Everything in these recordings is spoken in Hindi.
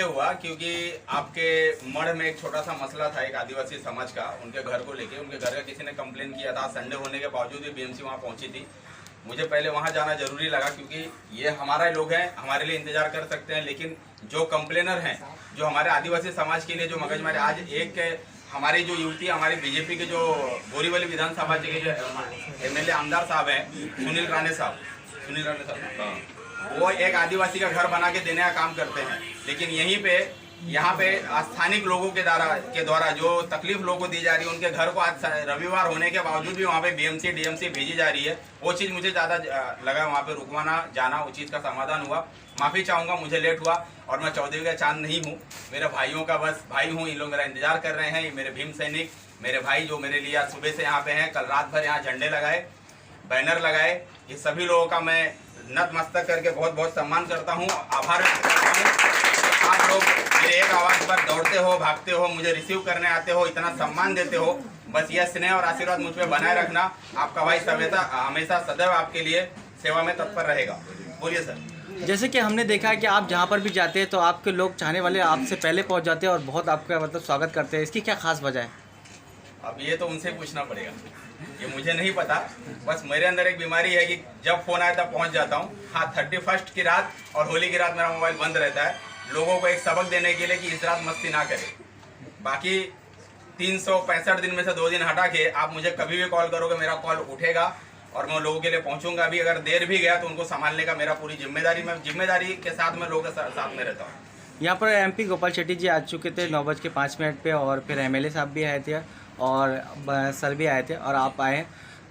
हुआ क्योंकि आपके मढ़ में एक छोटा सा मसला था एक आदिवासी समाज का, उनके घर को लेके। उनके घर का किसी ने कंप्लेन किया था। संडे होने के बावजूद भी बीएमसी वहाँ पहुंची थी। मुझे पहले वहाँ जाना जरूरी लगा क्योंकि ये हमारा लोग हैं, हमारे लिए इंतजार कर सकते हैं, लेकिन जो कंप्लेनर हैं, जो हमारे आदिवासी समाज के लिए जो मगजमारी, आज एक हमारी जो युवती, हमारी बीजेपी के जो बोरीवली विधानसभा के जो एमएलए आमदार साहब हैं, सुनील राणे साहब, वो एक आदिवासी का घर बना के देने का काम करते हैं। लेकिन यहाँ पे स्थानिक लोगों के द्वारा जो तकलीफ लोगों को दी जा रही है, उनके घर को आज रविवार होने के बावजूद भी वहाँ पे बीएमसी डीएमसी भेजी जा रही है। वो चीज़ मुझे ज़्यादा लगा, वहाँ पे रुकवाना जाना, उस चीज़ का समाधान हुआ। माफ़ी चाहूँगा, मुझे लेट हुआ और मैं चौधरी का चांद नहीं हूँ, मेरे भाइयों का बस भाई हूँ। इन लोग मेरा इंतजार कर रहे हैं, ये मेरे भीम सैनिक, मेरे भाई जो मेरे लिए सुबह से यहाँ पे हैं। कल रात भर यहाँ झंडे लगाए, बैनर लगाए। ये सभी लोगों का मैं नतमस्तक करके बहुत बहुत सम्मान करता हूँ, आभार व्यक्त करता हूँ। आप लोग मेरे एक आवाज़ पर दौड़ते हो, भागते हो, मुझे रिसीव करने आते हो, इतना सम्मान देते हो, बस यह स्नेह और आशीर्वाद मुझ पर बनाए रखना। आपका भाई हमेशा सदैव आपके लिए सेवा में तत्पर रहेगा। बोलिए सर। जैसे कि हमने देखा है कि आप जहाँ पर भी जाते हैं तो आपके लोग चाहने वाले आपसे पहले पहुँच जाते हैं और बहुत आपका मतलब स्वागत करते हैं, इसकी क्या खास वजह है? अब ये तो उनसे पूछना पड़ेगा, ये मुझे नहीं पता। बस मेरे अंदर एक बीमारी है कि जब फ़ोन आया तब पहुंच जाता हूं। हाँ, 31 की रात और होली की रात मेरा मोबाइल बंद रहता है, लोगों को एक सबक देने के लिए कि इस रात मस्ती ना करें। बाकी 365 दिन में से 2 दिन हटा के आप मुझे कभी भी कॉल करोगे, मेरा कॉल उठेगा और मैं लोगों के लिए पहुँचूँगा भी। अगर देर भी गया तो उनको संभालने का मेरा पूरी जिम्मेदारी के साथ मैं लोगों के साथ में रहता हूँ। यहाँ पर एमपी गोपाल शेट्टी जी आ चुके थे 9:05 पे, और फिर एमएलए साहब भी आए थे और सर भी आए थे और आप आए।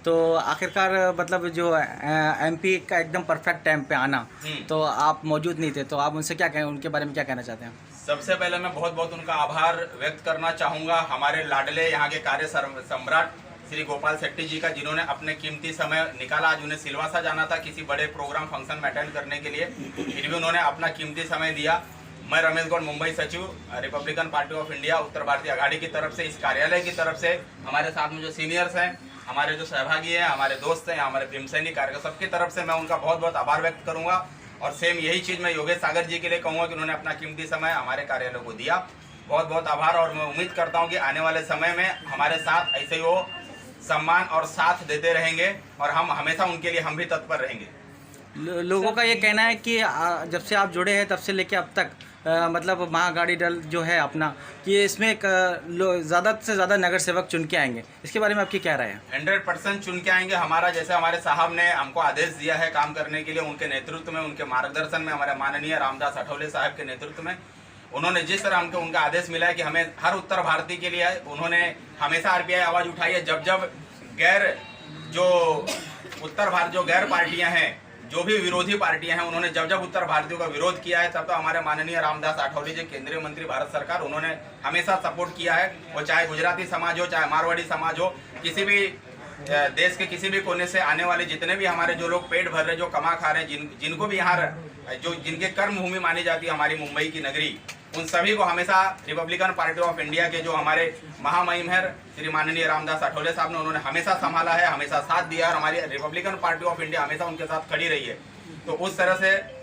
तो आखिरकार मतलब जो एमपी का एकदम परफेक्ट टाइम पे आना, तो आप मौजूद नहीं थे, तो आप उनसे क्या कहें, उनके बारे में क्या कहना चाहते हैं? सबसे पहले मैं बहुत बहुत उनका आभार व्यक्त करना चाहूँगा, हमारे लाडले यहाँ के कार्य सम्राट श्री गोपाल शेट्टी जी का, जिन्होंने अपने कीमती समय निकाला। आज उन्हें सिलवासा जाना था किसी बड़े प्रोग्राम फंक्शन में अटेंड करने के लिए, फिर भी उन्होंने अपना कीमती समय दिया। मैं रमेश गौड़, मुंबई सचिव, रिपब्लिकन पार्टी ऑफ इंडिया, उत्तर भारतीय आघाड़ी की तरफ से, इस कार्यालय की तरफ से, हमारे साथ में जो सीनियर्स हैं, हमारे जो सहभागी हैं, हमारे दोस्त हैं, हमारे भीम सैनिक कार्यकर्ता, सबकी तरफ से मैं उनका बहुत बहुत आभार व्यक्त करूंगा। और सेम यही चीज़ मैं योगेश सागर जी के लिए कहूँगा कि उन्होंने अपना कीमती समय हमारे कार्यालय को दिया। बहुत बहुत आभार। और मैं उम्मीद करता हूँ कि आने वाले समय में हमारे साथ ऐसे ही वो सम्मान और साथ देते रहेंगे और हम हमेशा उनके लिए हम भी तत्पर रहेंगे। लोगों का ये कहना है कि जब से आप जुड़े हैं तब से लेके अब तक मतलब महाअघाड़ी दल जो है अपना, कि इसमें ज़्यादा से ज़्यादा नगर सेवक चुन के आएंगे, इसके बारे में आपकी क्या राय है? 100% चुन के आएंगे। हमारा जैसे हमारे साहब ने हमको आदेश दिया है काम करने के लिए, उनके नेतृत्व में, उनके मार्गदर्शन में, हमारे माननीय रामदास अठौले साहब के नेतृत्व में, उन्होंने जिस तरह हमको उनका आदेश मिला है कि हमें हर उत्तर भारतीय के लिए, उन्होंने हमेशा आरपीआई आवाज़ उठाई है। जब जो गैर पार्टियां हैं, जो भी विरोधी पार्टियां हैं, उन्होंने जब उत्तर भारतीयों का विरोध किया है, तब तो हमारे माननीय रामदास अठौले जी, केंद्रीय मंत्री भारत सरकार, उन्होंने हमेशा सपोर्ट किया है। वो चाहे गुजराती समाज हो, चाहे मारवाड़ी समाज हो, किसी भी देश के किसी भी कोने से आने वाले जितने भी हमारे जो लोग पेट भर रहे, जो कमा खा रहे, जिनको भी यहाँ जो जिनके कर्म भूमि मानी जाती है हमारी मुंबई की नगरी, उन सभी को हमेशा रिपब्लिकन पार्टी ऑफ इंडिया के जो हमारे महामहिम है श्री माननीय रामदास अठौले साहब ने, उन्होंने हमेशा संभाला है, हमेशा साथ दिया है और हमारी रिपब्लिकन पार्टी ऑफ इंडिया हमेशा उनके साथ खड़ी रही है। तो उस तरह से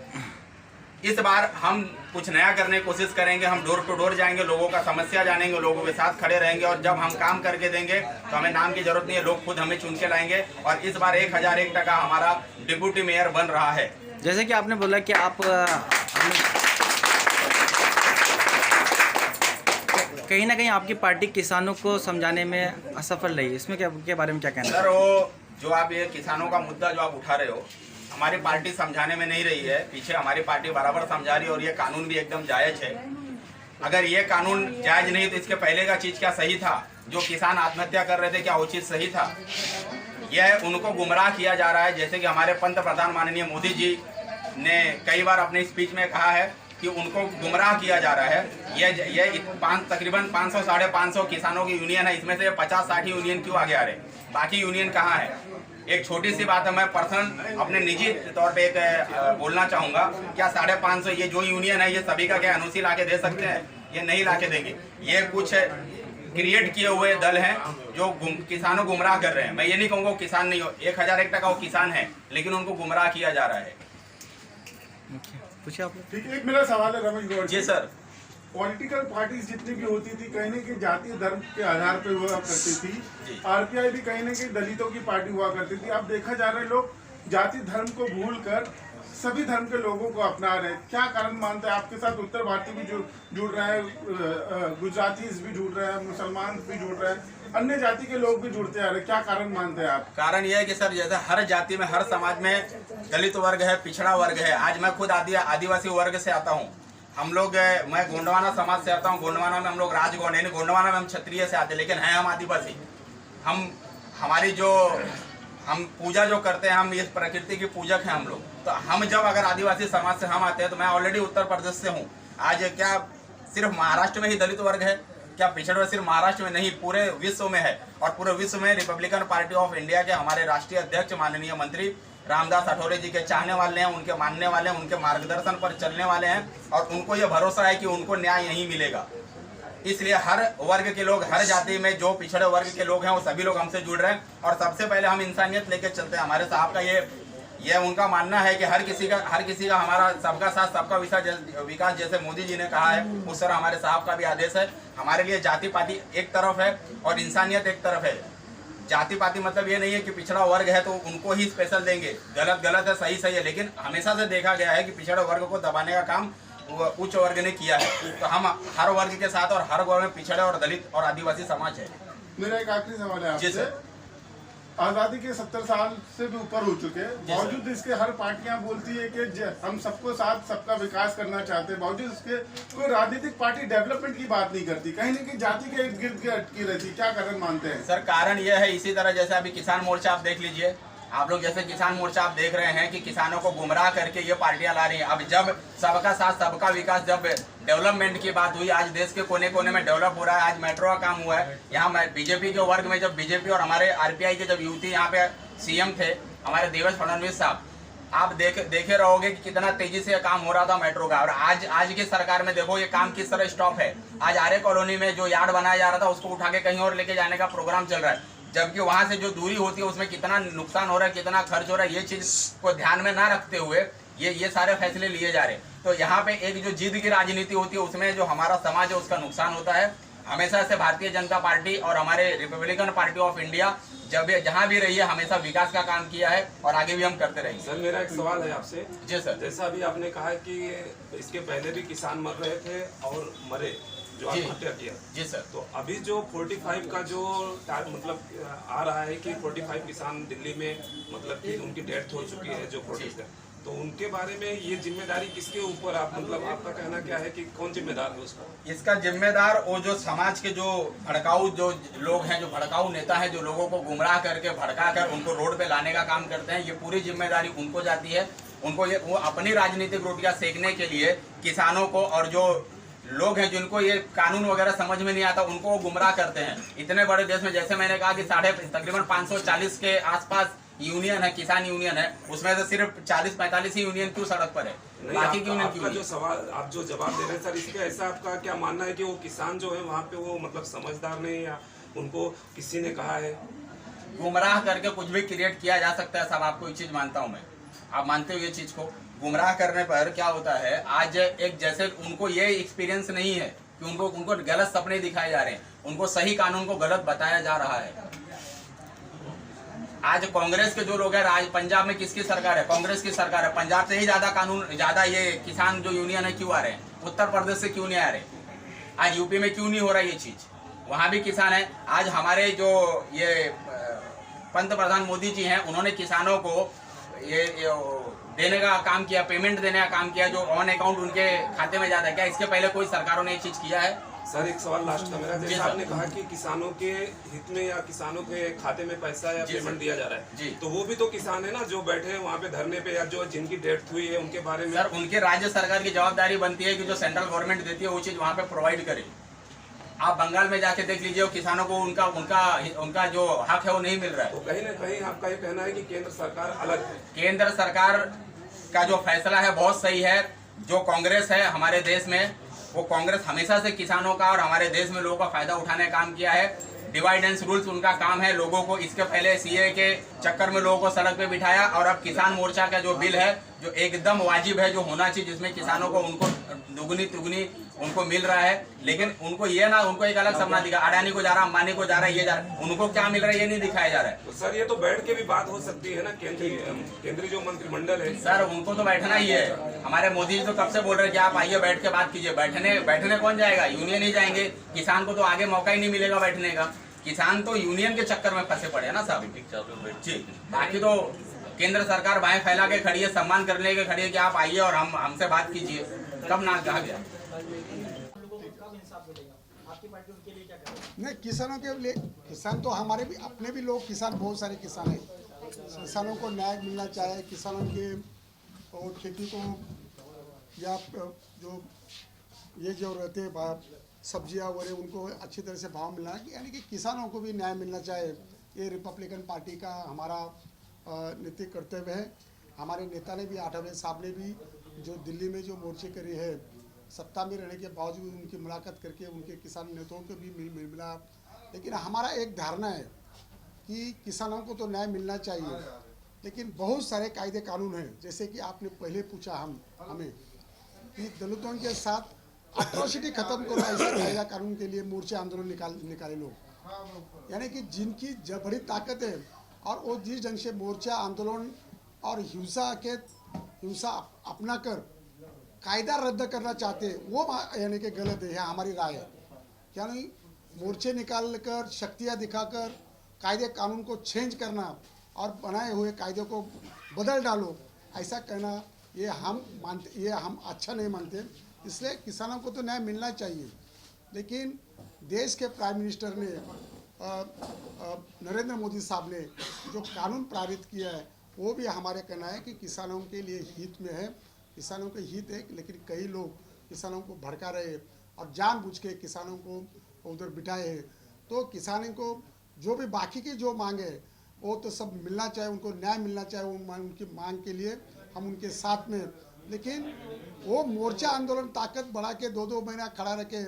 इस बार हम कुछ नया करने की कोशिश करेंगे। हम डोर टू डोर जाएंगे, लोगों का समस्या जानेंगे, लोगों के साथ खड़े रहेंगे और जब हम काम करके देंगे तो हमें नाम की जरूरत नहीं है, लोग खुद हमें चुन के लाएंगे। और इस बार 1001 टका हमारा डिप्यूटी मेयर बन रहा है। जैसे कि आपने बोला कि आप कहीं ना कहीं आपकी पार्टी किसानों को समझाने में असफल रही, इसमें के बारे में क्या कहना है? सर, वो जो आप ये किसानों का मुद्दा जो आप उठा रहे हो, हमारी पार्टी समझाने में नहीं रही है, पीछे हमारी पार्टी बराबर समझा रही है और ये कानून भी एकदम जायज है। अगर ये कानून जायज नहीं तो इसके पहले का चीज़ क्या सही था? जो किसान आत्महत्या कर रहे थे, क्या वो चीज़ सही था? यह उनको गुमराह किया जा रहा है। जैसे कि हमारे पंत प्रधान माननीय मोदी जी ने कई बार अपनी स्पीच में कहा है कि उनको गुमराह किया जा रहा है। ये तकरीबन 500 साढ़े 500 किसानों की यूनियन है, इसमें से 50-60 यूनियन क्यों आगे आ रहे, बाकी यूनियन कहाँ है? एक छोटी सी बात है, मैं पर्सनल अपने निजी तौर पे एक बोलना चाहूँगा, क्या 550 ये जो यूनियन है, ये सभी का क्या एनओसी ला के दे सकते हैं? ये नहीं ला के देंगे। ये कुछ क्रिएट किए हुए दल हैं जो किसानों को गुमराह कर रहे हैं। मैं ये नहीं कहूँगा वो किसान नहीं हो, 1001 टका वो किसान है, लेकिन उनको गुमराह किया जा रहा है। पूछिए आप। ठीक है, एक मेरा सवाल है रमेश गौड़ जी सर। पॉलिटिकल पार्टीज जितनी भी होती थी कहीं न कहीं जातीय धर्म के आधार पर हुआ करती थी। आरपीआई भी कहीं न कहीं दलितों की पार्टी हुआ करती थी। अब देखा जा रहा है लोग जाति धर्म को भूलकर सभी धर्म के लोगों को अपना रहे हैं। क्या कारण मानते हैं? आपके साथ उत्तर भारतीय भी जुड़ रहे हैं, गुजरातीज भी जुड़ रहे हैं, मुसलमान भी जुड़ रहे हैं, अन्य जाति के लोग भी जुड़ते आ रहे हैं। क्या कारण मानते हैं आप? कारण यह है कि सर जैसे हर जाति में, हर समाज में दलित वर्ग है, पिछड़ा वर्ग है। आज मैं खुद आदिवासी वर्ग से आता हूँ। हम लोग, मैं गोंडवाना समाज से आता हूँ। गोंडवाना में हम लोग राजगौंड, यानी गोंडवाना में हम क्षत्रिय से आते हैं, लेकिन हैं हम आदिवासी। हमारी जो हम पूजा जो करते हैं, हम इस प्रकृति की पूजक हैं हम लोग। तो हम जब अगर आदिवासी समाज से हम आते हैं, तो मैं ऑलरेडी उत्तर प्रदेश से हूँ। आज क्या सिर्फ महाराष्ट्र में ही दलित वर्ग है? क्या पिछड़ा वर्ग सिर्फ महाराष्ट्र में नहीं, पूरे विश्व में है। और पूरे विश्व में रिपब्लिकन पार्टी ऑफ इंडिया के हमारे राष्ट्रीय अध्यक्ष माननीय मंत्री रामदास अठौरे जी के चाहने वाले हैं, उनके मानने वाले हैं, उनके मार्गदर्शन पर चलने वाले हैं, और उनको ये भरोसा है कि उनको न्याय यहीं मिलेगा। इसलिए हर वर्ग के लोग, हर जाति में जो पिछड़े वर्ग के लोग हैं, वो सभी लोग हमसे जुड़ रहे हैं। और सबसे पहले हम इंसानियत लेके चलते हैं। हमारे साहब का ये उनका मानना है कि हर किसी का हमारा सबका साथ सबका विकास, जैसे मोदी जी ने कहा है, उस तरह हमारे साहब का भी आदेश है। हमारे लिए जाति पाति एक तरफ है और इंसानियत एक तरफ है। जाति पाति मतलब ये नहीं है कि पिछड़ा वर्ग है तो उनको ही स्पेशल देंगे। गलत है, सही है। लेकिन हमेशा से देखा गया है कि पिछड़े वर्ग को दबाने का काम उच्च वर्ग ने किया है। तो हम हर वर्ग के साथ, और हर वर्ग में पिछड़े और दलित और आदिवासी समाज है। मेरा एक आखिरी सवाल है आपसे। आजादी के 70 साल से भी ऊपर हो चुके हैं, बावजूद इसके हर पार्टियां बोलती है कि हम सबको साथ सबका विकास करना चाहते हैं। बावजूद इसके कोई राजनीतिक पार्टी डेवलपमेंट की बात नहीं करती, कहीं न कहीं जाति के इर्द गिर्द अटकी रहती। क्या कारण मानते हैं? सर कारण यह है, इसी तरह जैसे अभी किसान मोर्चा आप देख लीजिए, आप लोग जैसे किसान मोर्चा आप देख रहे हैं कि किसानों को गुमराह करके ये पार्टियां ला रही हैं। अब जब सबका साथ सबका विकास, जब डेवलपमेंट की बात हुई, आज देश के कोने कोने में डेवलप हो रहा है। आज मेट्रो का काम हुआ है। यहाँ बीजेपी के वर्ग में, जब बीजेपी और हमारे आरपीआई के जब युवती यहाँ पे सीएम थे हमारे देवेंद्र फडणवीस साहब, आप देखे रहोगे कि कितना तेजी से काम हो रहा था मेट्रो का। और आज की सरकार में देखो ये काम किस तरह स्टॉप है। आज आर्य कॉलोनी में जो यार्ड बनाया जा रहा था, उसको उठा के कहीं और लेके जाने का प्रोग्राम चल रहा है। जबकि वहां से जो दूरी होती है उसमें कितना नुकसान हो रहा है, कितना खर्च हो रहा है, ये चीज को ध्यान में ना रखते हुए ये सारे फैसले लिए जा रहे हैं। तो यहाँ पे एक जो जिद की राजनीति होती है, उसमें जो हमारा समाज है उसका नुकसान होता है। हमेशा से भारतीय जनता पार्टी और हमारे रिपब्लिकन पार्टी ऑफ इंडिया जहाँ भी रही है, हमेशा विकास का काम किया है और आगे भी हम करते रहेंगे। सर मेरा एक सवाल है आपसे। जी सर। जैसा अभी आपने कहा कि इसके पहले भी किसान मर रहे थे और मरे, जो आत्महत्या किया। जी सर। तो अभी जो 45 का जो मतलब आ रहा है कि 45 किसान दिल्ली में मतलब कि उनकी डेथ हो चुकी है जो प्रोटेस्ट है, तो उनके बारे में ये जिम्मेदारी किसके ऊपर, आप मतलब आपका कहना क्या है कि कौन जिम्मेदार है उसका? इसका जिम्मेदार वो जो समाज के जो भड़काऊ जो लोग हैं, जो भड़काऊ नेता हैं, जो लोगों को गुमराह करके भड़का कर उनको रोड पे लाने का काम करते हैं, ये पूरी जिम्मेदारी उनको जाती है। उनको वो अपनी राजनीतिक रोटियां सेकने के लिए किसानों को और जो लोग हैं जिनको ये कानून वगैरह समझ में नहीं आता, उनको वो गुमराह करते हैं। इतने बड़े देश में, जैसे मैंने कहा कि तकरीबन 540 के आसपास यूनियन है, किसान यूनियन है, उसमें से सिर्फ 40-45 ही यूनियन क्यों सड़क पर है, बाकी की यूनियन क्यों? जो सवाल आप जो जवाब दे रहे हैं सर, इसके ऐसा आपका क्या मानना है कि वो किसान जो है वहाँ पे वो मतलब समझदार नहीं, या उनको किसी ने कहा है? गुमराह करके कुछ भी क्रिएट किया जा सकता है। सब आपको एक चीज मानता हूँ मैं, आप मानते हो ये चीज को? गुमराह करने पर क्या होता है, आज एक जैसे उनको ये एक्सपीरियंस नहीं है कि उनको गलत सपने दिखाए जा रहे हैं, उनको सही कानून को गलत बताया जा रहा है। आज कांग्रेस के जो लोग हैं, आज पंजाब में किसकी सरकार है? कांग्रेस की सरकार है। पंजाब से ही ज्यादा ये किसान जो यूनियन है क्यों आ रहे हैं? उत्तर प्रदेश से क्यों नहीं आ रहे? आज यूपी में क्यों नहीं हो रहा ये चीज? वहां भी किसान है। आज हमारे जो ये पंत प्रधान मोदी जी हैं, उन्होंने किसानों को ये देने का काम किया, पेमेंट देने का काम किया, जो ऑन अकाउंट उनके खाते में जाता है। क्या इसके पहले कोई सरकारों ने ये चीज किया है? सर एक सवाल लास्ट था मेरा, जैसे आपने कहा कि किसानों के हित में या किसानों के खाते में पैसा या पेमेंट दिया जा रहा है जी, तो वो भी तो किसान है ना जो बैठे हैं वहाँ पे धरने पे, या जो जिनकी डेथ हुई है उनके बारे में? सर उनके राज्य सरकार की जवाबदारी बनती है कि जो सेंट्रल गवर्नमेंट देती है वो चीज वहाँ पे प्रोवाइड करे। आप बंगाल में जाके देख लीजिए, किसानों को उनका जो हक है वो नहीं मिल रहा है। तो कहीं ना कहीं आपका ये कहना है कि केंद्र सरकार अलग है? केंद्र सरकार का जो फैसला है बहुत सही है। जो कांग्रेस है हमारे देश में, वो कांग्रेस हमेशा से किसानों का और हमारे देश में लोगों का फायदा उठाने का काम किया है। डिवाइड एंड रूल्स उनका काम है। लोगों को इसके पहले सीए के चक्कर में लोगों को सड़क पे बिठाया, और अब किसान मोर्चा का जो बिल है जो एकदम वाजिब है, जो होना चाहिए, जिसमें किसानों को उनको दुगनी तुगनी उनको मिल रहा है। लेकिन उनको ये ना, उनको एक अलग सपना दिखा, अडानी को जा रहा, अंबानी को जा रहा है, ये जा रहा है, उनको क्या मिल रहा है ये नहीं दिखाया जा रहा है। तो सर ये तो बैठ के भी बात हो सकती है ना, केंद्रीय जो मंत्रिमंडल है। सर उनको तो बैठना ही है। हमारे मोदी जी तो कब से बोल रहे हैं कि आप आइए बैठ के बात कीजिए। बैठने कौन जाएगा? यूनियन ही जाएंगे। किसान को तो आगे मौका ही नहीं मिलेगा बैठने का। किसान तो यूनियन के चक्कर में फंसे पड़े ना साहब जी। बाकी तो केंद्र सरकार बाएं फैला के खड़ी है, सम्मान करने के खड़ी है कि आप आइए और हमसे बात कीजिए। कब ना कहा गया? नहीं, किसानों के लिए, किसान तो हमारे भी अपने भी लोग किसान, बहुत सारे किसान हैं। किसानों को न्याय मिलना चाहिए। किसानों के और खेती को या जो ये जो रहते हैं सब्जियां वगैरह, उनको अच्छी तरह से भाव मिलना, यानी कि किसानों को भी न्याय मिलना चाहिए। ये रिपब्लिकन पार्टी का हमारा नैतिक कर्तव्य है। हमारे नेता ने भी, आठवले साहब ने भी, जो दिल्ली में जो मोर्चे करे है, सत्ता में रहने के बावजूद उनकी मुलाकात करके उनके किसान नेताओं को भी मिला। लेकिन हमारा एक धारणा है कि किसानों को तो न्याय मिलना चाहिए, लेकिन बहुत सारे कायदे कानून हैं। जैसे कि आपने पहले पूछा हमें कि दलितों के साथ अट्रॉसिटी खत्म करो, ऐसा कायदा कानून के लिए मोर्चे आंदोलन निकाले लोग, यानी कि जिनकी बड़ी ताकत है और वो जिस ढंग से मोर्चा आंदोलन और हिंसा अपना कर कायदा रद्द करना चाहते हैं, वो यानी कि गलत है। हमारी राय है, यानी मोर्चे निकाल कर, शक्तियाँ दिखाकर कायदे कानून को चेंज करना और बनाए हुए कायदे को बदल डालो, ऐसा कहना ये हम अच्छा नहीं मानते। इसलिए किसानों को तो न्याय मिलना चाहिए। लेकिन देश के प्राइम मिनिस्टर ने नरेंद्र मोदी साहब ने जो कानून पारित किया है, वो भी हमारे कहना है कि किसानों के लिए हित में है। किसानों के हित है, लेकिन कई लोग किसानों को भड़का रहे हैं और जानबूझ के किसानों को उधर बिठाए हैं। तो किसानों को जो भी बाकी की जो मांग है वो तो सब मिलना चाहिए, उनको न्याय मिलना चाहिए। उनकी मांग के लिए हम उनके साथ में, लेकिन वो मोर्चा आंदोलन ताकत बढ़ा के 2-2 महीना खड़ा रखे।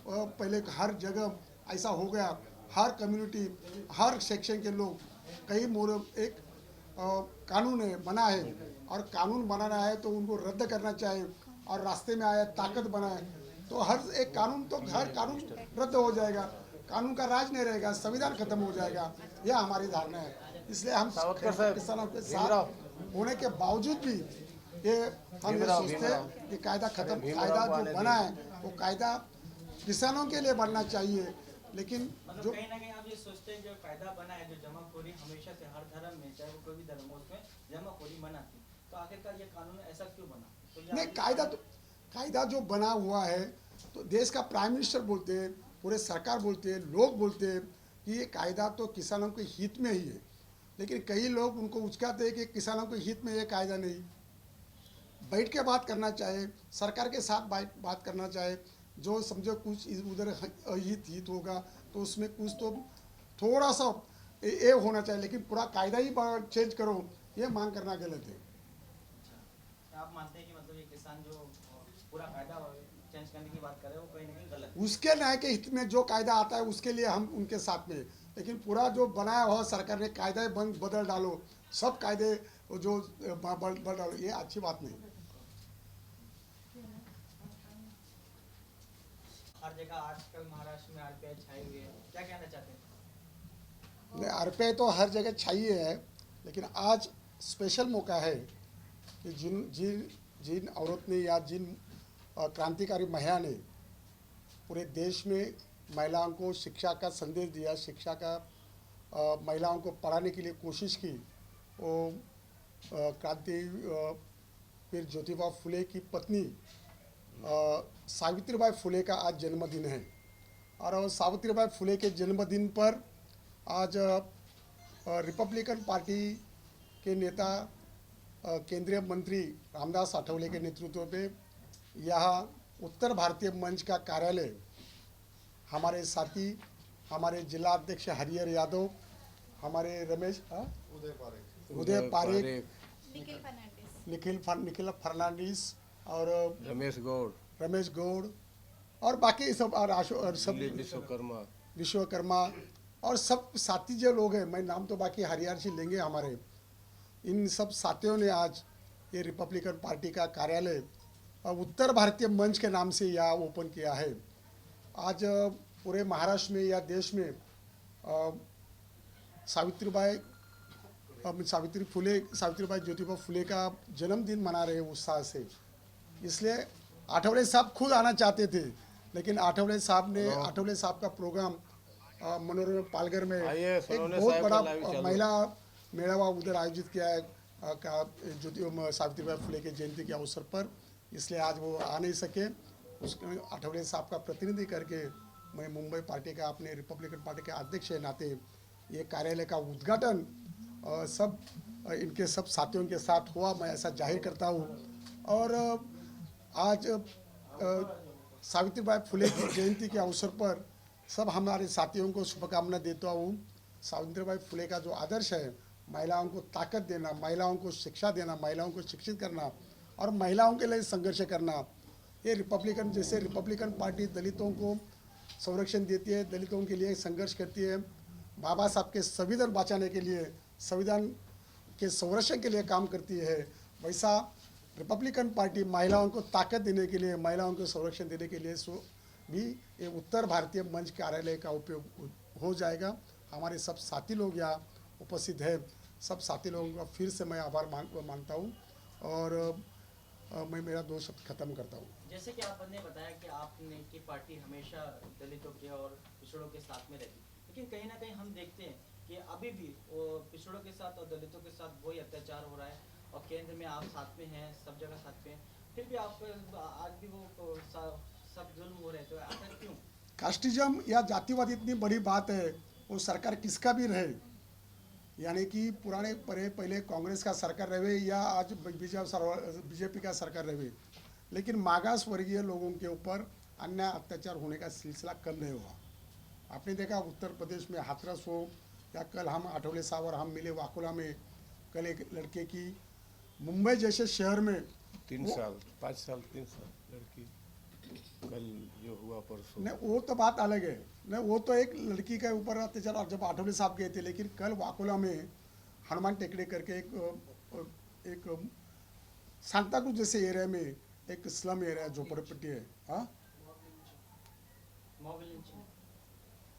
पहले हर जगह ऐसा हो गया, हर कम्युनिटी, हर सेक्शन के लोग, कई एक कानून बना है और कानून बनाना है तो उनको रद्द करना चाहिए और रास्ते में आया ताकत बनाए तो हर कानून रद्द हो जाएगा, कानून का राज नहीं रहेगा, संविधान खत्म हो जाएगा। यह हमारी धारणा है। इसलिए हम किसानों के साथ होने के बावजूद भी हम ये सोचते हैं कि कायदा जो बना है वो कायदा किसानों के लिए बनना चाहिए। लेकिन जो कहीं ना कहीं आप ये सोचते हैं जो कायदा बना है, जो जमाखोरी हमेशा से हर धर्म में, चाहे वो कोई भी धर्म हो, उसमें जमाखोरी मना थी, तो आखिरकार ये कानून ऐसा क्यों बना? तो नहीं, कायदा जो बना हुआ है तो देश का प्राइम मिनिस्टर बोलते हैं, पूरे सरकार बोलते हैं, लोग बोलते हैं कि ये कायदा तो किसानों के हित में ही है। लेकिन कई लोग उनको उचकाते हैं कि किसानों के हित में ये कायदा नहीं। बैठ के बात करना चाहे, सरकार के साथ बात करना चाहे, जो समझो कुछ उधर हित होगा तो उसमें कुछ तो थोड़ा सा ये होना चाहिए, लेकिन पूरा कायदा ही चेंज करो, ये मांग करना गलत है। आप मानते हैं कि मतलब ये किसान जो पूरा कायदा चेंज करने की बात कर रहे हैं वो कहीं ना कहीं गलत है? उसके न्याय के हित में जो कायदा आता है उसके लिए हम उनके साथ में, लेकिन पूरा जो बनाया हुआ सरकार ने कायदा बदल डालो, सब कायदे जो बदल डालो, ये अच्छी बात नहीं। हर जगह आजकल महाराष्ट्र में आरपीआई छाई हुई है, क्या कहना चाहते हैं? नहीं, आरपीआई तो हर जगह छाई है, लेकिन आज स्पेशल मौका है कि जिन औरत ने या जिन क्रांतिकारी महिला ने पूरे देश में महिलाओं को शिक्षा का संदेश दिया, शिक्षा का महिलाओं को पढ़ाने के लिए कोशिश की, वो फिर ज्योतिबा फुले की पत्नी सावित्रीबाई फुले का आज जन्मदिन है। और सावित्रीबाई फुले के जन्मदिन पर आज रिपब्लिकन पार्टी के नेता केंद्रीय मंत्री रामदास आठवले के नेतृत्व में यहाँ उत्तर भारतीय मंच का कार्यालय, हमारे साथी, हमारे जिला अध्यक्ष हरिहर यादव, हमारे रमेश उदय पारेख, निखिल फर्नांडिस और रमेश गौड़ और बाकी सब और सब विश्वकर्मा और सब साथी जो लोग हैं, मैं नाम तो बाकी हरियार से लेंगे हमारे, इन सब साथियों ने आज ये रिपब्लिकन पार्टी का कार्यालय उत्तर भारतीय मंच के नाम से यहाँ ओपन किया है। आज पूरे महाराष्ट्र में या देश में सावित्रीबाई ज्योतिबा फुले का जन्मदिन मना रहे हैं उत्साह से। इसलिए आठवले साहब खुद आना चाहते थे, लेकिन आठवले साहब का प्रोग्राम मनोरम पालघर में एक बहुत बड़ा महिला मेळावा उधर आयोजित किया है सावित्रीबाई फुले के जयंती के अवसर पर, इसलिए आज वो आ नहीं सके। उसके आठवले साहब का प्रतिनिधि करके मैं मुंबई पार्टी का, अपने रिपब्लिकन पार्टी के अध्यक्ष के नाते ये कार्यालय का उद्घाटन सब इनके सब साथियों के साथ हुआ, मैं ऐसा जाहिर करता हूँ। और आज सावित्रीबाई फुले की जयंती के अवसर पर सब हमारे साथियों को शुभकामना देता हूँ। सावित्रीबाई फुले का जो आदर्श है, महिलाओं को ताकत देना, महिलाओं को शिक्षा देना, महिलाओं को शिक्षित करना और महिलाओं के लिए संघर्ष करना, ये रिपब्लिकन पार्टी दलितों को संरक्षण देती है, दलितों के लिए संघर्ष करती है, बाबा साहब के संविधान बचाने के लिए, संविधान के संरक्षण के लिए काम करती है, वैसा रिपब्लिकन पार्टी महिलाओं को ताकत देने के लिए, महिलाओं को संरक्षण देने के लिए भी ये उत्तर भारतीय मंच कार्यालय का उपयोग हो जाएगा। हमारे सब साथी लोग यहाँ उपस्थित है, सब साथी लोगों का फिर से मैं आभार मानता हूँ और मैं मेरा 2 शब्द खत्म करता हूँ। जैसे कि आपने बताया कि आपने की पार्टी हमेशा दलितों के और पिछड़ों के साथ में रहती, लेकिन कहीं ना कहीं हम देखते हैं कि अभी भी वो पिछड़ों के साथ और दलितों के साथ वही अत्याचार हो रहा है और केंद्र में आप साथ में हैं, सब जगह साथ में हैं, फिर भी आप आज भी वो सब जुल्म हो रहे, तो आखिर क्यों? कास्टिज्म या जातिवाद इतनी बड़ी बात है, वो सरकार किसका भी रहे, यानी कि पहले कांग्रेस का सरकार रहे या आज बीजेपी का सरकार रहे, लेकिन मागास वर्गीय लोगों के ऊपर अन्याय अत्याचार होने का सिलसिला कम नहीं हुआ। आपने देखा उत्तर प्रदेश में हाथरस हो या कल हम आठवले साहब और हम मिले वाकुला में, कल एक लड़के की मुंबई जैसे शहर में 5 साल लड़की कल जो हुआ परसों, नहीं वो तो बात अलग है, नहीं वो तो एक लड़की के ऊपर अत्याचार जब आठवले साहब गए थे, लेकिन कल वाकुला में हनुमान टेकड़े करके एक सांताक्रूज जैसे एरिया में एक स्लम एरिया झोपड़पट्टी है, हाँ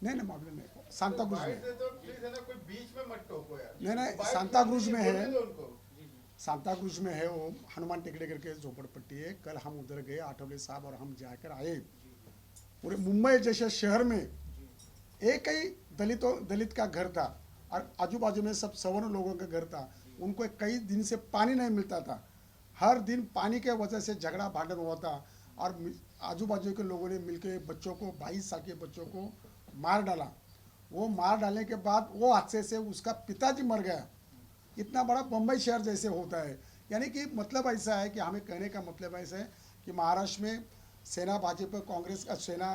नहीं मामले नहीं, सांताक्रूज में नहीं सांताक्रूज में है, सांताक्रूज में है वो हनुमान टेकड़े करके झोपड़पट्टी है। कल हम उधर गए, आठवले साहब और हम जाकर आए। पूरे मुंबई जैसे शहर में एक ही दलित का घर था और आजू बाजू में सब सवर्ण लोगों का घर था। उनको कई दिन से पानी नहीं मिलता था, हर दिन पानी के वजह से झगड़ा भांडन हुआ था और आजू बाजू के लोगों ने मिलकर बच्चों को 22 साल के बच्चों को मार डाला। वो मार डालने के बाद वो हादसे से उसका पिताजी मर गया। इतना बड़ा बम्बई शहर जैसे होता है, यानी कि मतलब ऐसा है कि हमें कहने का मतलब ऐसा है कि महाराष्ट्र में सेना भाजपा कांग्रेस का सेना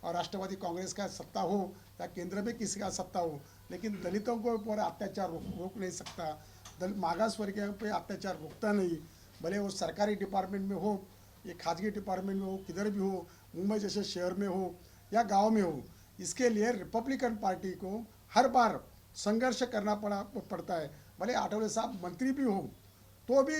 और राष्ट्रवादी कांग्रेस का सत्ता हो या केंद्र में किसी का सत्ता हो, लेकिन दलितों को ऊपर अत्याचार रोक नहीं सकता, मागास वर्गीयों पे अत्याचार रोकता नहीं, भले वो सरकारी डिपार्टमेंट में हो या खाजगी डिपार्टमेंट में हो, किधर भी हो, मुंबई जैसे शहर में हो या गाँव में हो। इसके लिए रिपब्लिकन पार्टी को हर बार संघर्ष करना पड़ता है। भले आठवले साहब मंत्री भी हो तो भी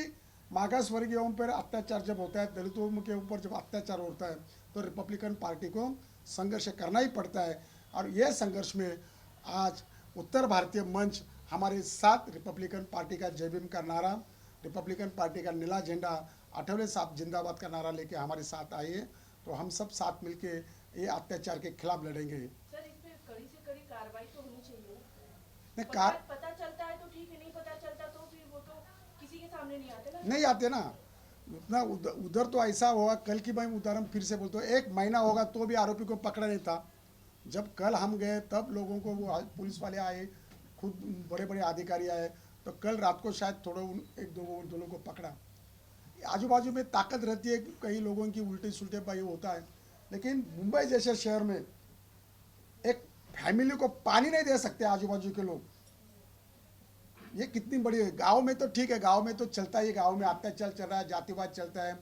मागास वर्गीयों पर अत्याचार जब होता है, दलितों के ऊपर जब अत्याचार होता है, तो रिपब्लिकन पार्टी को संघर्ष करना ही पड़ता है। और यह संघर्ष में आज उत्तर भारतीय मंच हमारे साथ रिपब्लिकन पार्टी का जय भीम का नारा, रिपब्लिकन पार्टी का नीला झंडा, आठवले साहब जिंदाबाद का नारा लेके हमारे साथ आए हैं। तो हम सब साथ मिलके ये अत्याचार के खिलाफ लड़ेंगे। सर, इस पे कड़ी से कड़ी कार्रवाई तो होनी चाहिए। पता चलता है तो ठीक है, नहीं पता चलता तो फिर वो तो किसी के सामने नहीं आते ना। नहीं आते ना, उतना उधर तो ऐसा होगा। कल की मैं उदाहरण फिर से बोलता हूँ, 1 महीना होगा तो भी आरोपी को पकड़ा नहीं था। जब कल हम गए तब लोगों को वो पुलिस वाले आए, खुद बड़े बड़े अधिकारी आए, तो कल रात को शायद थोड़ा 1-2 लोगों को पकड़ा। आजू बाजू में ताकत रहती है, कई लोगों की उल्टे सुलटे पाई होता है, लेकिन मुंबई जैसे शहर में एक फैमिली को पानी नहीं दे सकते आजू बाजू के लोग। ये कितनी बड़ी है। गांव में तो ठीक है, गांव में तो चलता ही, गांव में अत्याचार चल रहा है, जातिवाद चलता है,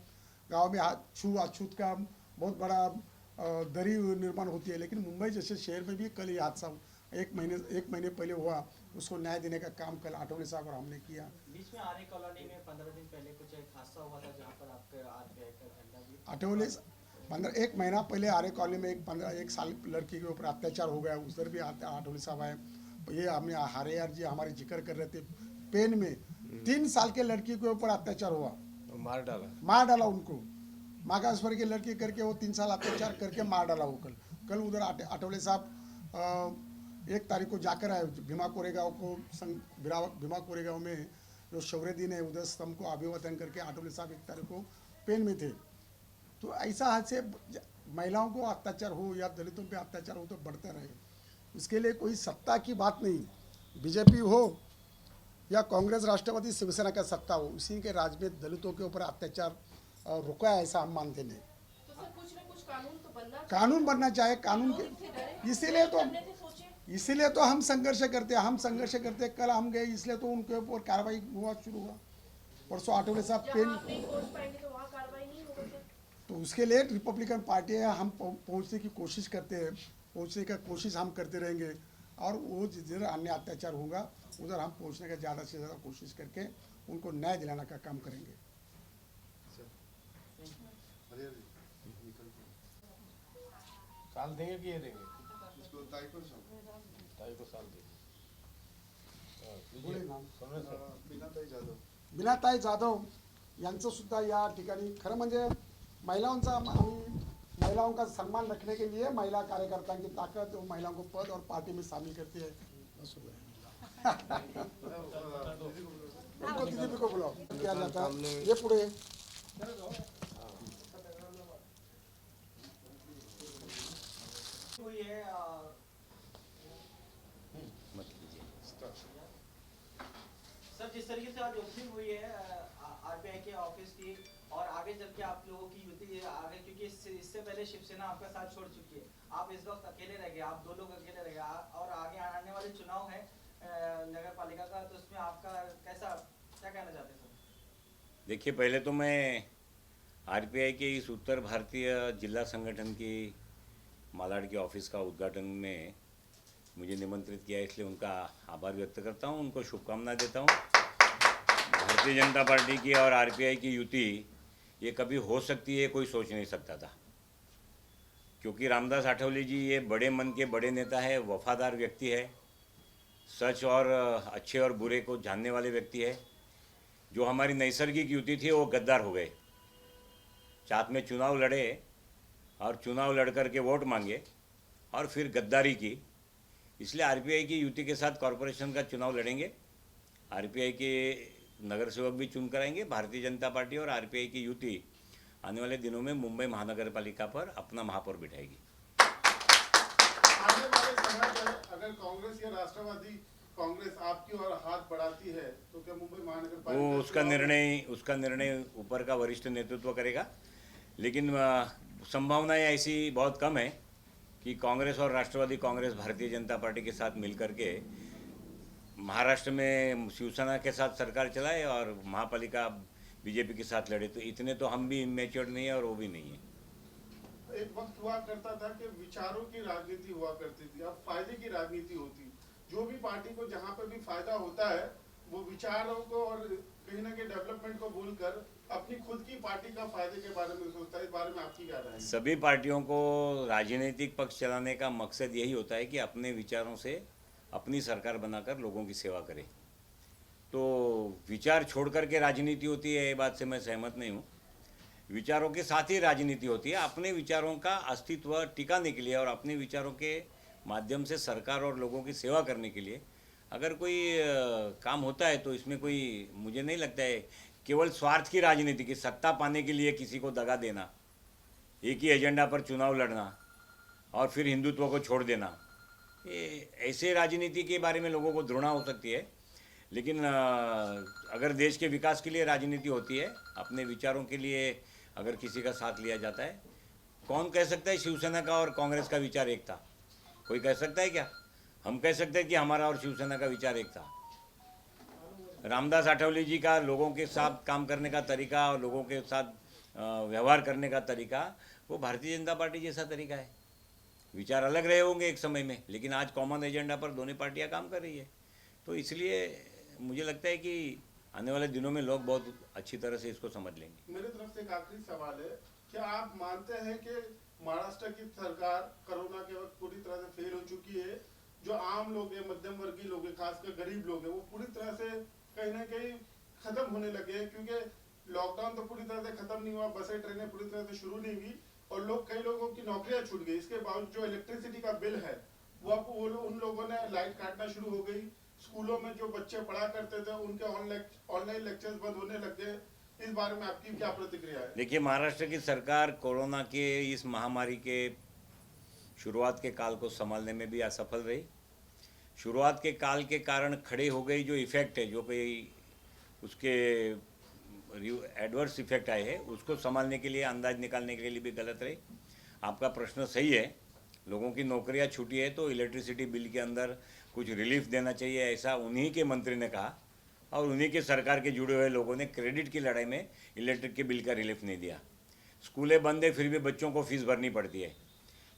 गांव में अछूत का बहुत बड़ा दरी निर्माण होती है। लेकिन मुंबई जैसे शहर में भी कल ये हादसा 1 महीने पहले हुआ, उसको न्याय देने का काम कल आठवले साहब और हमने किया। बीच में आर्य कॉलोनी में 15 दिन पहले कुछ एक हादसा हुआ था जहाँ पर आपके आरपीआई का झंडा भी आठवले 1 महीना पहले आर्य कॉलोनी में एक साल लड़की के ऊपर अत्याचार हो गया, उधर भी आठवले साहब आए। ये हमने हारे यार जी हमारे जिक्र कर रहे थे, पेन में 3 साल के लड़की के ऊपर अत्याचार हुआ, मार डाला उनको, मागासवर की लड़की करके वो 3 साल अत्याचार करके मार डाला वो। कल उधर आठवले साहब 1 तारीख को जाकर आए भीमा कोरेगांव को, भीमा कोरेगांव में जो शौर्य दिन है उधर स्तंभ को अभिवादन करके आठवले साहब 1 तारीख को पेन में थे। तो ऐसा हाथ से महिलाओं को अत्याचार हो या दलितों पे अत्याचार हो तो बढ़ता रहे, इसके लिए कोई सत्ता की बात नहीं, बीजेपी हो या कांग्रेस राष्ट्रवादी शिवसेना का सत्ता हो, उसी के राज में दलितों के ऊपर अत्याचार रुका है ऐसा हम मानते नहीं। तो सर कुछ ना कुछ कानून तो बनना चाहिए। कानून बनना चाहिए, कानून के करने थे सोचे। इसीलिए तो हम संघर्ष करते कल हम गए, इसलिए तो उनके ऊपर कार्रवाई शुरू हुआ। परसों आठवले साहब जहाँ पेन, आप नहीं पहुंच पाएंगे तो वहाँ कार्रवाई नहीं होगा क्या? तो उसके लिए रिपब्लिकन पार्टी है, हम पहुंचने की कोशिश करते हैं, पहुंचने का कोशिश हम करते रहेंगे, और वो जिधर अन्य अत्याचार होगा उधर हम पहुंचने का ज़्यादा से ज़्यादा कोशिश करके उनको न्याय दिलाने का काम करेंगे। साल देंगे कि ये देंगे? ताई को साल देंगे। बिनाताई जाधव यांचं सुद्धा या ठिकाणी खरं म्हणजे महिलांचा आम्ही महिलाओं का सम्मान रखने के लिए महिला कार्यकर्ताओं की ताकत और महिलाओं को पद और पार्टी में शामिल करती है। उनको दीदी को बुलाओ किया जाता है, ये पूरे हुई है सर, जिस तरीके से आज ओपनिंग हुई है आरपीआई के ऑफिस की, और आगे चल के आप लोगों की युति आगे, क्योंकि इससे पहले शिवसेना आपका साथ छोड़ चुकी है, आप इस वक्त अकेले रह गए, आप 2 लोग अकेले रह गए, और आगे आने वाले चुनाव है नगर पालिका का, तो उसमें आपका क्या कहना चाहते हैं सर? देखिए, पहले तो मैं आरपीआई के इस उत्तर भारतीय जिला संगठन की मालाड के ऑफिस का उद्घाटन में मुझे निमंत्रित किया, इसलिए उनका आभार व्यक्त करता हूं, उनको शुभकामनाएं देता हूं। भारतीय जनता पार्टी की और आरपीआई की युति ये कभी हो सकती है कोई सोच नहीं सकता था, क्योंकि रामदास आठवले जी ये बड़े मन के बड़े नेता है, वफादार व्यक्ति है, सच और अच्छे और बुरे को जानने वाले व्यक्ति है। जो हमारी नैसर्गिक युति थी वो गद्दार हो गए, साथ में चुनाव लड़े और चुनाव लड़ कर के वोट मांगे और फिर गद्दारी की, इसलिए आरपीआई की युति के साथ कॉरपोरेशन का चुनाव लड़ेंगे। आरपीआई के नगर सेवक भी चुन कराएंगे। भारतीय जनता पार्टी और आरपीआई की युति आने वाले दिनों में मुंबई महानगर पालिका पर अपना महापौर बिठाएगी। आने वाले समय पर अगर कांग्रेस या राष्ट्रवादी कांग्रेस आपकी ओर हाथ बढ़ाती है तो क्या मुंबई महानगर पालिका वो उसका निर्णय ऊपर का वरिष्ठ नेतृत्व करेगा, लेकिन संभावनाएं ऐसी बहुत कम है कि कांग्रेस और राष्ट्रवादी कांग्रेस भारतीय जनता पार्टी के साथ मिलकर के महाराष्ट्र में शिवसेना के साथ सरकार चलाए और महापालिका बीजेपी के साथ लड़े। तो इतने तो हम भी इमेच्योर नहीं है और वो भी नहीं है। एक वक्त हुआ करता था कि विचारों की राजनीति हुआ करती थी, अब फायदे की राजनीति होती। जो भी पार्टी को जहाँ पर भी फायदा होता है वो विचारों को और कहीं ना कहीं डेवलपमेंट को भूलकर अपनी खुद की पार्टी का फायदे के बारे में सोचता है। इस बारे में आपकी क्या राय है? सभी पार्टियों को राजनीतिक पक्ष चलाने का मकसद यही होता है कि अपने विचारों से अपनी सरकार बनाकर लोगों की सेवा करे। तो विचार छोड़ करके राजनीति होती है, ये बात से मैं सहमत नहीं हूँ। विचारों के साथ ही राजनीति होती है। अपने विचारों का अस्तित्व टिकाने के लिए और अपने विचारों के माध्यम से सरकार और लोगों की सेवा करने के लिए अगर कोई काम होता है तो इसमें कोई, मुझे नहीं लगता है केवल स्वार्थ की राजनीति की सत्ता पाने के लिए किसी को दगा देना, एक ही एजेंडा पर चुनाव लड़ना और फिर हिंदुत्व को छोड़ देना, ये ऐसे राजनीति के बारे में लोगों को घृणा हो सकती है। लेकिन अगर देश के विकास के लिए राजनीति होती है, अपने विचारों के लिए अगर किसी का साथ लिया जाता है, कौन कह सकता है शिवसेना का और कांग्रेस का विचार एक था? कोई कह सकता है क्या? हम कह सकते हैं कि हमारा और शिवसेना का विचार एक था। रामदास आठवले जी का लोगों के साथ काम करने का तरीका और लोगों के साथ व्यवहार करने का तरीका वो भारतीय जनता पार्टी जैसा तरीका है। विचार अलग रहे होंगे एक समय में, लेकिन आज कॉमन एजेंडा पर दोनों पार्टियां काम कर रही है। तो इसलिए मुझे लगता है कि आने वाले दिनों में लोग बहुत अच्छी तरह से इसको समझ लेंगे। मेरी तरफ से एक आखिरी सवाल है, क्या आप मानते हैं कि महाराष्ट्र की सरकार कोरोना के वक्त पूरी तरह से फेल हो चुकी है? जो आम लोग हैं, मध्यम वर्गीय लोग हैं, खासकर गरीब लोग हैं, वो पूरी तरह से कहीं ना कहीं खत्म होने लगे हैं, क्योंकि लॉकडाउन तो पूरी तरह से खत्म नहीं हुआ, बसें ट्रेनें पूरी तरह से शुरू नहीं हुई और कई लोगों की नौकरियां छूट गई। इसके बावजूद जो इलेक्ट्रिसिटी का बिल है वो उन लोगों ने लाइट काटना शुरू हो गई। स्कूलों में जो बच्चे पढ़ा करते थे उनके ऑनलाइन लेक्चर्स बंद होने लग गए। इस बारे में आपकी क्या प्रतिक्रिया है? देखिए, महाराष्ट्र की सरकार कोरोना के इस महामारी के शुरुआत के काल को संभालने में भी असफल रही। शुरुआत के काल के कारण खड़े हो गई जो इफ़ेक्ट है, जो कोई उसके एडवर्स इफेक्ट आए हैं, उसको संभालने के लिए, अंदाज निकालने के लिए भी गलत रही। आपका प्रश्न सही है, लोगों की नौकरियां छूटी है तो इलेक्ट्रिसिटी बिल के अंदर कुछ रिलीफ देना चाहिए, ऐसा उन्हीं के मंत्री ने कहा और उन्हीं के सरकार के जुड़े हुए लोगों ने क्रेडिट की लड़ाई में इलेक्ट्रिक के बिल का रिलीफ नहीं दिया। स्कूलें बंद है फिर भी बच्चों को फीस भरनी पड़ती है,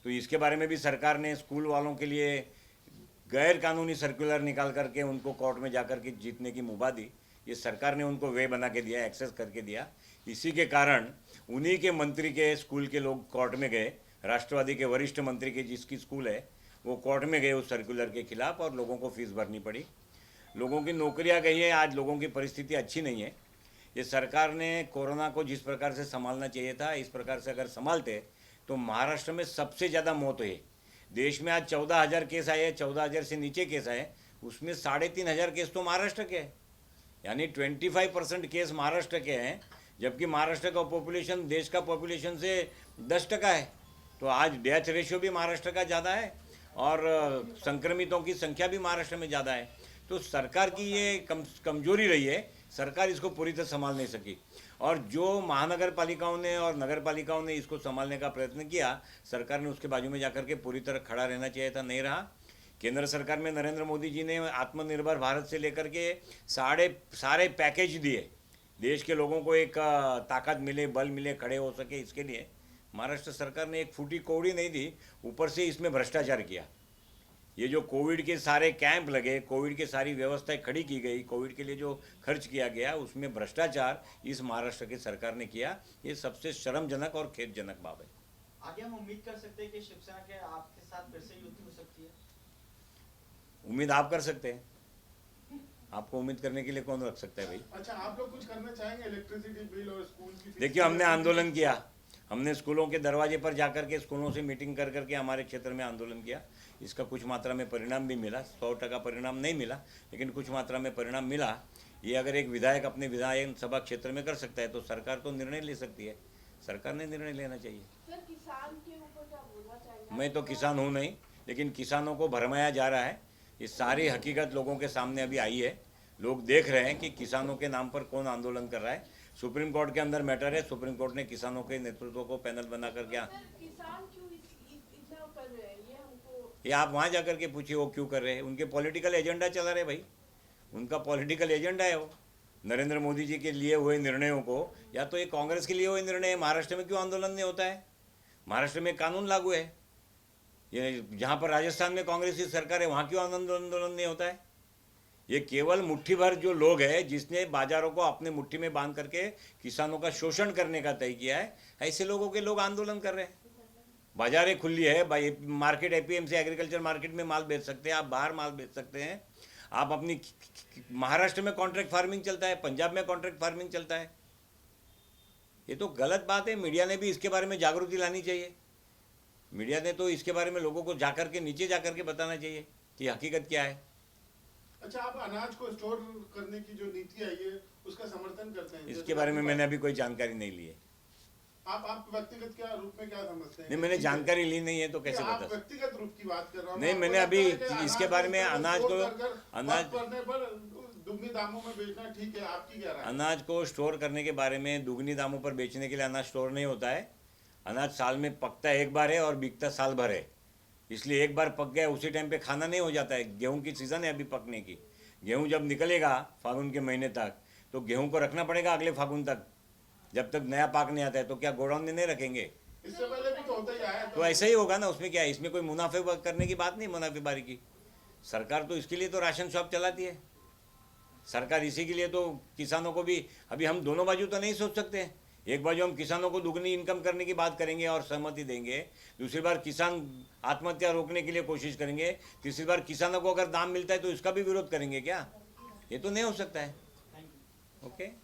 तो इसके बारे में भी सरकार ने स्कूल वालों के लिए गैर कानूनी सर्कुलर निकाल करके उनको कोर्ट में जाकर के जीतने की मुभा दी। ये सरकार ने उनको वे बना के दिया, एक्सेस करके दिया। इसी के कारण उन्हीं के मंत्री के स्कूल के लोग कोर्ट में गए, राष्ट्रवादी के वरिष्ठ मंत्री के जिसकी स्कूल है वो कोर्ट में गए उस सर्कुलर के खिलाफ और लोगों को फीस भरनी पड़ी। लोगों की नौकरियां गई है, आज लोगों की परिस्थिति अच्छी नहीं है। ये सरकार ने कोरोना को जिस प्रकार से संभालना चाहिए था, इस प्रकार से अगर संभालते तो महाराष्ट्र में सबसे ज़्यादा मौत हुई। देश में आज 14,000 केस आए, 14,000 से नीचे केस आए, उसमें 3,500 केस तो महाराष्ट्र के हैं, यानी 25% केस महाराष्ट्र के हैं, जबकि महाराष्ट्र का पॉपुलेशन देश का पॉपुलेशन से 10% है। तो आज डेथ रेशियो भी महाराष्ट्र का ज़्यादा है और संक्रमितों की संख्या भी महाराष्ट्र में ज़्यादा है। तो सरकार की ये कमजोरी रही है, सरकार इसको पूरी तरह संभाल नहीं सकी। और जो महानगर पालिकाओं ने और नगर पालिकाओं ने इसको संभालने का प्रयत्न किया, सरकार ने उसके बाजू में जाकर के पूरी तरह खड़ा रहना चाहिए था, नहीं रहा। केंद्र सरकार में नरेंद्र मोदी जी ने आत्मनिर्भर भारत से लेकर के सारे पैकेज दिए, देश के लोगों को एक ताकत मिले, बल मिले, खड़े हो सके, इसके लिए महाराष्ट्र सरकार ने एक फूटी कौड़ी नहीं दी, ऊपर से इसमें भ्रष्टाचार किया। ये जो कोविड के सारे कैंप लगे, कोविड की सारी व्यवस्थाएं खड़ी की गई, कोविड के लिए जो खर्च किया गया, उसमें भ्रष्टाचार इस महाराष्ट्र की सरकार ने किया। ये सबसे शर्मजनक और खेदजनक बात है। आगे हम उम्मीद कर सकते हैं कि शिवसेना के आपके साथ फिर से युति हो सकती है? उम्मीद आप कर सकते हैं, आपको उम्मीद करने के लिए कौन रख सकता है भाई? अच्छा, आप लोग कुछ करना चाहेंगे इलेक्ट्रिसिटी बिल और स्कूल की फीस? देखिए, हमने आंदोलन किया, हमने स्कूलों के दरवाजे पर जाकर के स्कूलों से मीटिंग कर करके हमारे क्षेत्र में आंदोलन किया। इसका कुछ मात्रा में परिणाम भी मिला, 100% परिणाम नहीं मिला, लेकिन कुछ मात्रा में परिणाम मिला। ये अगर एक विधायक अपने विधानसभा क्षेत्र में कर सकता है तो सरकार तो निर्णय ले सकती है, सरकार ने निर्णय लेना चाहिए। सर, किसान के ऊपर क्या बोलना चाहेंगे? मैं तो किसान हूँ नहीं, लेकिन किसानों को भरमाया जा रहा है। ये सारी हकीकत लोगों के सामने अभी आई है, लोग देख रहे हैं कि किसानों के नाम पर कौन आंदोलन कर रहा है। सुप्रीम कोर्ट के अंदर मैटर है, सुप्रीम कोर्ट ने किसानों के नेतृत्व को पैनल बना कर क्या, किसान क्यों इतना कर रहे हैं, ये हमको ये आप वहाँ जा कर के पूछिए वो क्यों कर रहे हैं। उनके पॉलिटिकल एजेंडा चला रहे भाई, उनका पॉलिटिकल एजेंडा है वो। नरेंद्र मोदी जी के लिए हुए निर्णयों को, या तो ये कांग्रेस के लिए हुए निर्णय है। महाराष्ट्र में क्यों आंदोलन नहीं होता है? महाराष्ट्र में कानून लागू है। ये जहाँ पर राजस्थान में कांग्रेस की सरकार है, वहाँ क्यों आंदोलन नहीं होता है? ये केवल मुट्ठी भर जो लोग हैं जिसने बाजारों को अपने मुट्ठी में बांध करके किसानों का शोषण करने का तय किया है, ऐसे लोगों के लोग आंदोलन कर रहे हैं। बाजारें खुली है, मार्केट एपीएमसी एग्रीकल्चर मार्केट में माल बेच सकते हैं, आप बाहर माल बेच सकते हैं। आप अपनी महाराष्ट्र में कॉन्ट्रैक्ट फार्मिंग चलता है, पंजाब में कॉन्ट्रैक्ट फार्मिंग चलता है। ये तो गलत बात है। मीडिया ने भी इसके बारे में जागृति लानी चाहिए। मीडिया ने तो इसके बारे में लोगों को जाकर के नीचे जाकर के बताना चाहिए कि हकीकत क्या है। अच्छा, आप अनाज को स्टोर करने की जो नीति आई है उसका समर्थन करते हैं? इसके बारे में मैंने अभी कोई जानकारी नहीं ली है। आप व्यक्तिगत क्या रूप में क्या समझते हैं? नहीं, मैंने जानकारी ली नहीं है तो कैसे आप बता सकते? व्यक्तिगत रूप की बात कर रहा हूं। नहीं, मैंने अभी इसके बारे में अनाज करने पर दुगनी दामों में बेचना ठीक है, आपकी क्या राय है? अनाज को स्टोर करने के बारे में दुगनी दामों पर बेचने के लिए अनाज स्टोर नहीं होता है। अनाज साल में पकता एक बार है और बिकता साल भर है, इसलिए एक बार पक गया उसी टाइम पे खाना नहीं हो जाता है। गेहूं की सीज़न है अभी पकने की। गेहूं जब निकलेगा फागुन के महीने तक, तो गेहूं को रखना पड़ेगा अगले फागुन तक, जब तक नया पाक नहीं आता है। तो क्या गोडाउन में नहीं रखेंगे? इससे पहले भी तो होता ही आया। तो ऐसा ही होगा ना, उसमें क्या है? इसमें कोई मुनाफे करने की बात नहीं, मुनाफेबारी की। सरकार तो इसके लिए तो राशन शॉप चलाती है। सरकार इसी के लिए तो किसानों को भी, अभी हम दोनों बाजू तो नहीं सोच सकते। एक बाजू हम किसानों को दुगनी इनकम करने की बात करेंगे और सहमति देंगे, दूसरी बार किसान आत्महत्या रोकने के लिए कोशिश करेंगे, तीसरी बार किसानों को अगर दाम मिलता है तो इसका भी विरोध करेंगे क्या? ये तो नहीं हो सकता है। ओके।